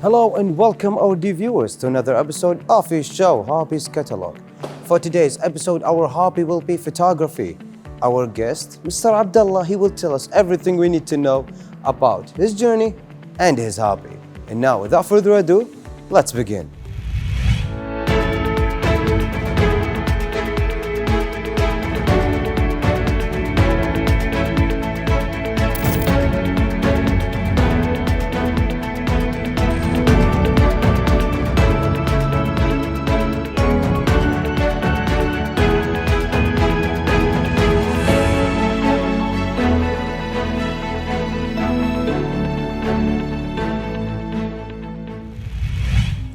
Hello and welcome our dear viewers to another episode of his show, Hobbies Catalog. For today's episode, our hobby will be photography. Our guest, Mr. Abdullah, he will tell us everything we need to know about his journey and his hobby. And now, without further ado, let's begin.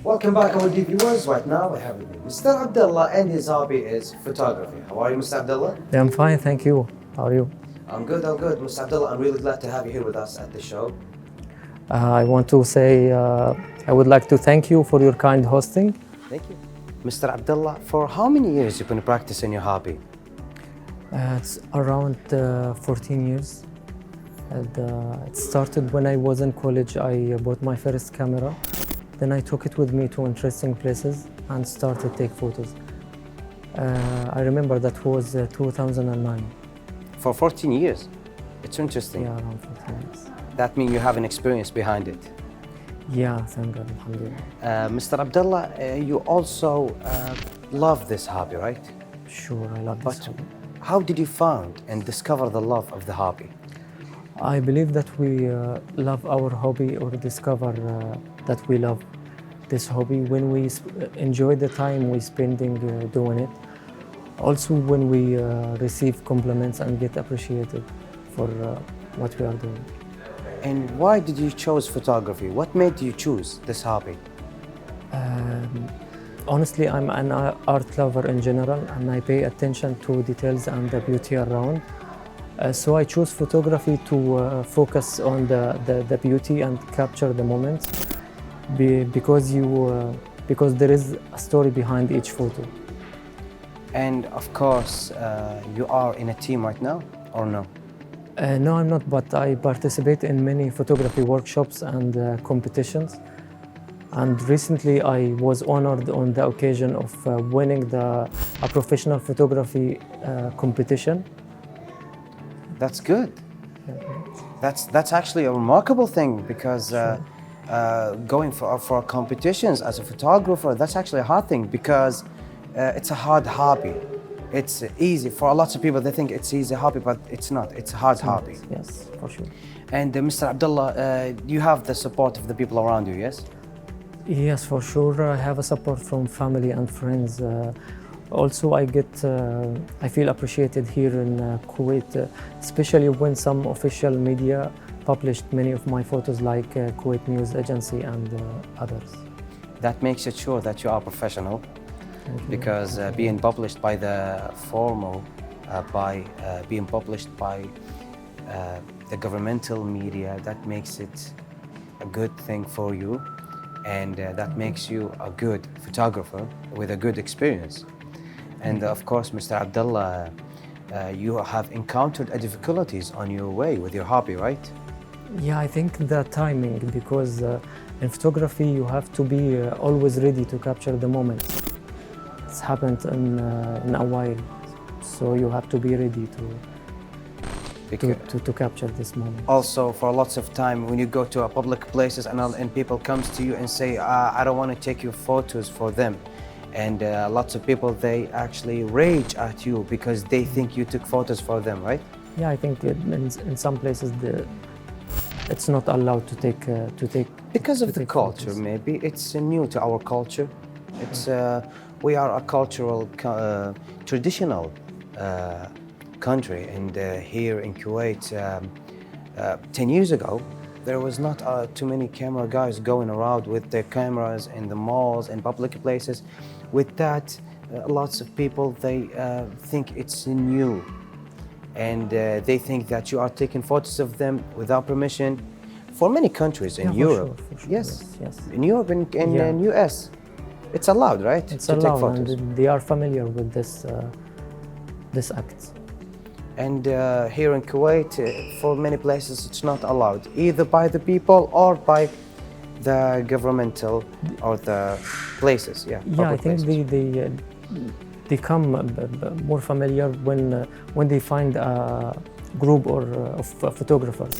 Welcome back, our dear viewers. Right now, we have with me Mr. Abdullah, and his hobby is photography. How are you, Mr. Abdullah? Yeah, I'm fine, thank you. How are you? I'm good. Mr. Abdullah, I'm really glad to have you here with us at the show. I want to say I would like to thank you for your kind hosting. Thank you. Mr. Abdullah, for how many years you've been practicing your hobby? It's around 14 years. And, it started when I was in college. I bought my first camera. Then I took it with me to interesting places and started to take photos. I remember that was 2009. For 14 years? It's interesting. Yeah, around 14 years. That means you have an experience behind it. Yeah, thank God, alhamdulillah. Mr. Abdullah, you also love this hobby, right? Sure, I love this hobby. How did you find and discover the love of the hobby? I believe that we love our hobby or discover that we love this hobby when we enjoy the time we spending doing it. Also when we receive compliments and get appreciated for what we are doing. And why did you choose photography? What made you choose this hobby? Honestly, I'm an art lover in general, and I pay attention to details and the beauty around. So I chose photography to focus on the beauty and capture the moments because there is a story behind each photo. And of course, you are in a team right now, or no? No, I'm not, but I participate in many photography workshops and competitions. And recently I was honored on the occasion of winning a professional photography competition. That's good. That's actually a remarkable thing because going for competitions as a photographer, that's actually a hard thing because it's a hard hobby. It's easy for lots of people. They think it's easy hobby, but it's not. It's a hard hobby. Yes, for sure. And Mr. Abdullah, you have the support of the people around you, yes? Yes, for sure. I have a support from family and friends. Also, I feel appreciated here in Kuwait, especially when some official media published many of my photos, like Kuwait News Agency and others. That makes it sure that you are professional, because being published by the formal, being published by the governmental media, that makes it a good thing for you, and that makes you a good photographer with a good experience. And of course, Mr. Abdullah, you have encountered difficulties on your way with your hobby, right? Yeah, I think the timing, because in photography you have to be always ready to capture the moment. It's happened in a while, so you have to be ready to capture this moment. Also, for lots of time, when you go to a public places and people comes to you and say, I don't want to take your photos for them. And lots of people, they actually rage at you because they think you took photos for them, right? Yeah, I think in some places it's not allowed to take because of the culture. Photos. Maybe it's new to our culture. It's we are a cultural, traditional country, and here in Kuwait, 10 years ago, there was not too many camera guys going around with their cameras in the malls and public places. With that, lots of people, they think it's new, and they think that you are taking photos of them without permission. For many countries in Europe, for sure, yes. In Europe and in US, it's allowed, right? It's to allowed, take photos. and they are familiar with this act. And here in Kuwait, for many places, it's not allowed, either by the people or by the governmental or the places? Yeah, Yeah, I public think places. they become more familiar when they find a group or of photographers.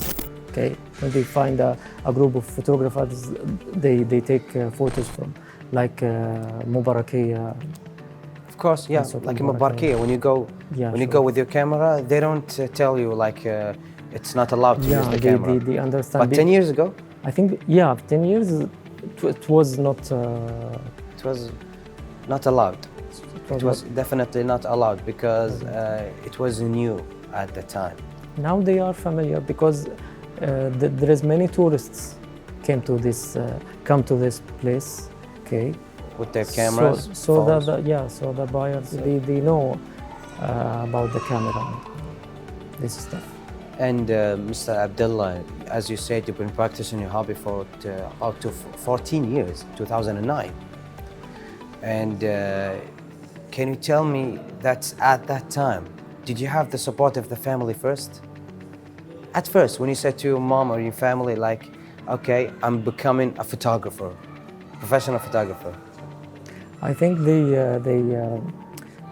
Okay, when they find a group of photographers, they take photos from, like Mubarakia. Of course, yeah, Sort of like in Mubarak, Mubarkia, yeah, when you sure. go with your camera, they don't tell you like it's not allowed to use Yeah, the camera. they understand. But 10 years ago, I think, yeah, 10 years, it was not. it was not allowed. It was not. definitely not allowed because it was new at the time. Now they are familiar because there is many tourists come to this place. Okay. With their cameras, So phones. so the buyers they know about the camera, this stuff. And Mr. Abdullah, as you said, you've been practicing your hobby for up to 14 years, 2009. And can you tell me that at that time, did you have the support of the family first? At first, when you said to your mom or your family, like, okay, I'm becoming a photographer, professional photographer. I think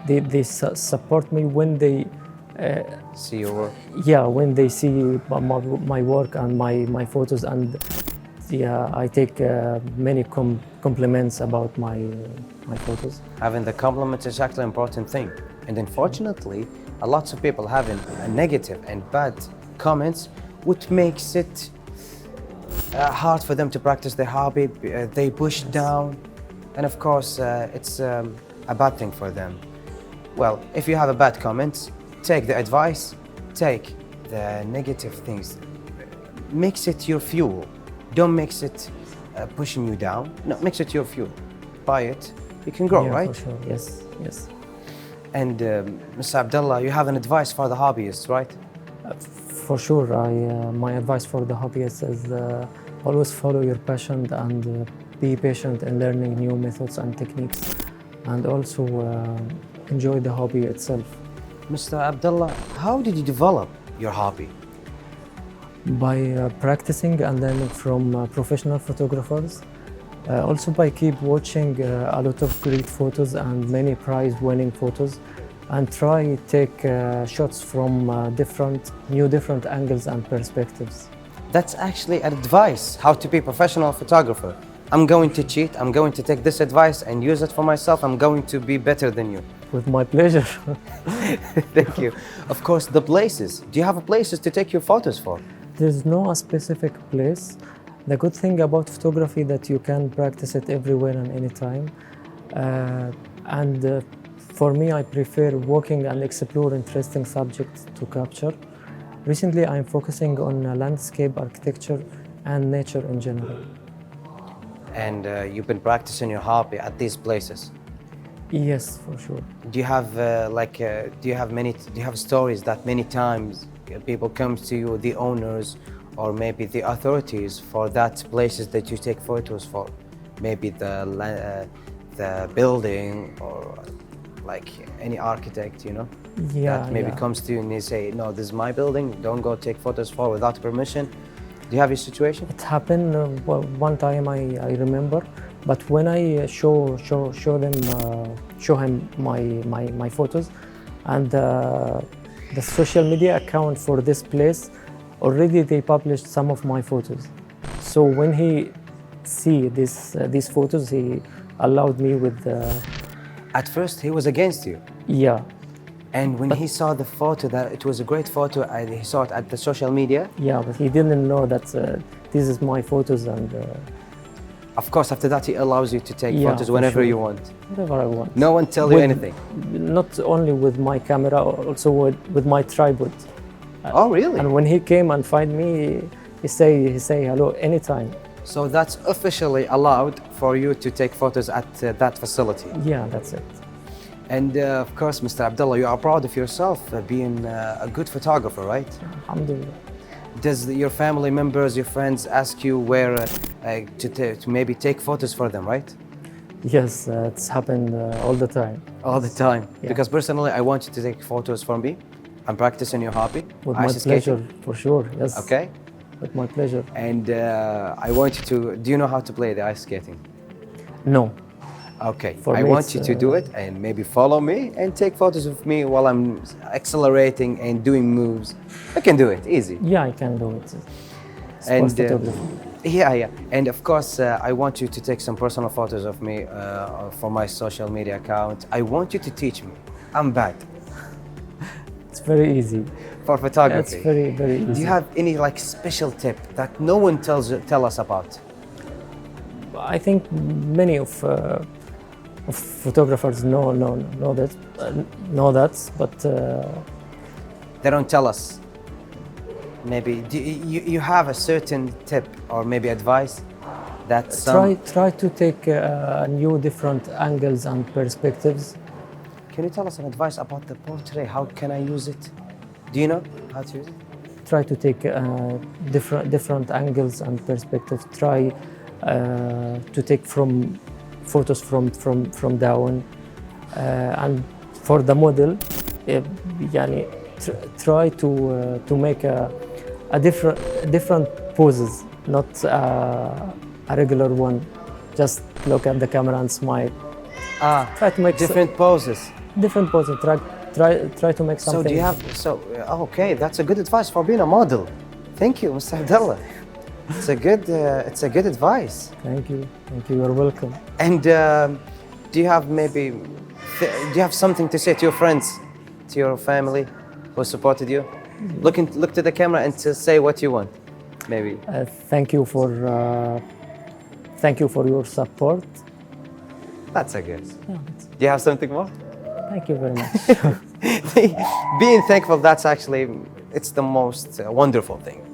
they support me when they See your work. yeah, when they see my work and my photos, and yeah, I take many compliments about my photos. Having the compliments is actually an important thing. And unfortunately, a lot of people having a negative and bad comments, which makes it hard for them to practice their hobby. They push down, and of course, it's a bad thing for them. Well, if you have a bad comment, take the advice, take the negative things, mix it your fuel. Don't mix it pushing you down. No, mix it your fuel. Buy it, you can grow, Yeah, right? for sure. Yes, yes. And Mr. Abdullah, you have an advice for the hobbyists, right? For sure. My advice for the hobbyists is always follow your passion and be patient in learning new methods and techniques, and also enjoy the hobby itself. Mr. Abdullah, how did you develop your hobby? By practicing and learning from professional photographers. Also by keep watching a lot of great photos and many prize-winning photos, and try take shots from different angles and perspectives. That's actually an advice how to be a professional photographer. I'm going to cheat, I'm going to take this advice and use it for myself. I'm going to be better than you. With my pleasure. Thank you. Of course, the places. Do you have places to take your photos for? There's no specific place. The good thing about photography that you can practice it everywhere and anytime. And for me, I prefer walking and explore interesting subjects to capture. Recently, I'm focusing on landscape architecture and nature in general. And you've been practicing your hobby at these places. Yes, for sure. Do you have do you have stories that many times people come to you, the owners or maybe the authorities for that places that you take photos for? Maybe the building or like any architect, you know? Yeah, That maybe yeah. comes to you and they say, no, this is my building, don't go take photos for without permission. Do you have your situation? It happened one time, I remember, but when I show him my photos, and the social media account for this place already they published some of my photos. So when he see these photos, he allowed me with At first, he was against you. yeah. And when he saw the photo, that it was a great photo, and he saw it at the social media, Yeah, but he didn't know that this is my photos, and of course, after that, he allows you to take Yeah, photos for whenever sure. you want. whatever I want. No one tell you With- anything. Not only with my camera, also with my tripod. Oh, really? And when he came and find me, he say hello anytime. So that's officially allowed for you to take photos at that facility. Yeah, that's it. And of course, Mr. Abdullah, you are proud of yourself being a good photographer, right? Alhamdulillah. Does your family members, your friends ask you where to maybe take photos for them, right? Yes, it's happened all the time. All the time. Yeah. Because personally, I want you to take photos for me. I'm practicing your hobby. With ice my skating. pleasure, for sure. Yes. Okay. With my pleasure. And I want you to. Do you know how to play the ice skating? No. Okay. For I me, want it's, you to do it and maybe follow me and take photos of me while I'm accelerating and doing moves. I can do it easy. Yeah, I can do it. Sports And photography. yeah. And of course, I want you to take some personal photos of me for my social media account. I want you to teach me. I'm bad It's very easy. for photography. It's very, very easy. Do you have any like special tip that no one tell us about? I think many of photographers know that, but They don't tell us. Maybe you have a certain tip or maybe advice that try to take new different angles and perspectives. Can you tell us an advice about the portrait? How can I use it? Do you know how to use it? Try to take different angles and perspectives. Try to take photos from down, and for the model, يعني try to make a different poses, not a regular one. Just look at the camera and smile. Try to make Different poses. different poses. Try to make something. So do you have? Okay, that's a good advice for being a model. Thank you, Mr. Abdullah. It's a good advice. Thank you. You're welcome. And do you have do you have something to say to your friends, to your family, who supported you? Look to the camera and to say what you want, maybe. Thank you for your support. That's a good. Do you have something more? Thank you very much. Being thankful, that's actually, it's the most wonderful thing.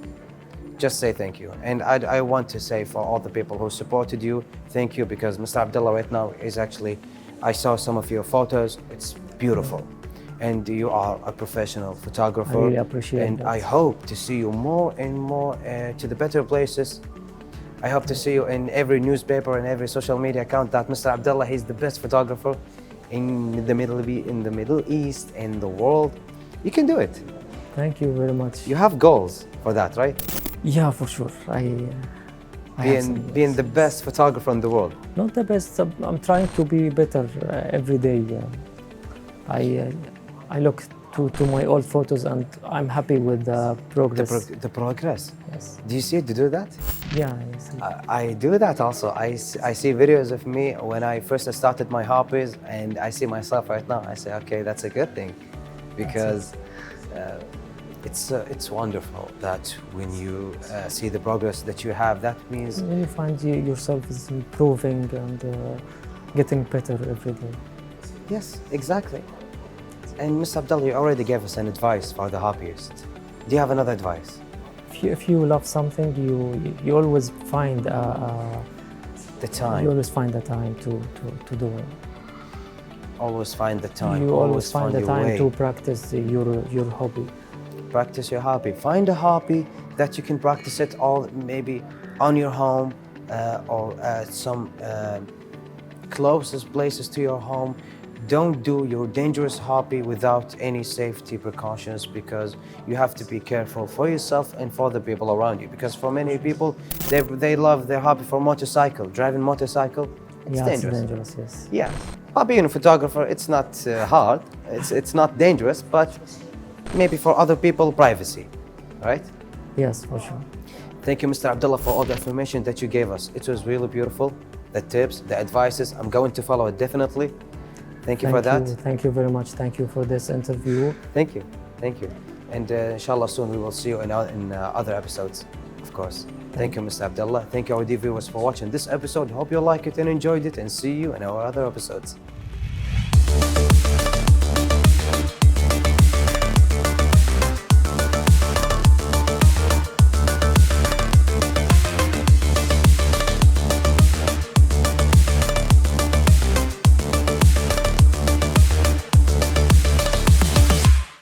Just say thank you. And I want to say for all the people who supported you, thank you, because Mr. Abdullah right now is actually, I saw some of your photos, it's beautiful. And you are a professional photographer. I really appreciate it. And I hope to see you more and more to the better places. I hope to see you in every newspaper and every social media account that Mr. Abdullah is the best photographer in the Middle East, in the world. You can do it. Thank you very much. You have goals for that, right? Yeah, for sure. I have some Being goals. the best photographer in the world. Not the best. I'm trying to be better every day. I look to my old photos and I'm happy with the progress. The progress. Yes. Do you see it? Do you do that? Yeah. Yes. I do that also. I see videos of me when I first started my hobbies, and I see myself right now. I say, okay, that's a good thing, because it's wonderful that when you see the progress that you have, that means When you find yourself is improving and getting better every day. yes, exactly. And Mr. Abdullah, you already gave us an advice for the hobbyist. Do you have another advice? If you love something, you always find The time. you always find the time to do it. Always find the time. You always find the your time way. to practice your hobby. Practice your hobby. Find a hobby that you can practice it all, maybe on your home or at some closest places to your home. Don't do your dangerous hobby without any safety precautions, because you have to be careful for yourself and for the people around you. Because for many people, they love their hobby for motorcycle, driving motorcycle. It's Yeah, dangerous. it's dangerous. Yes. Yeah, being a photographer, it's not hard. It's not dangerous, but maybe for other people, privacy, right? Yes, for sure. Thank you, Mr. Abdullah, for all the information that you gave us. It was really beautiful. The tips, the advices, I'm going to follow it definitely. Thank you for that. Thank you very much. Thank you for this interview. Thank you. And inshallah soon we will see you in other episodes, of course. Thank you, Mr. Abdullah. Thank you, our dear viewers, for watching this episode. Hope you like it and enjoyed it, and see you in our other episodes.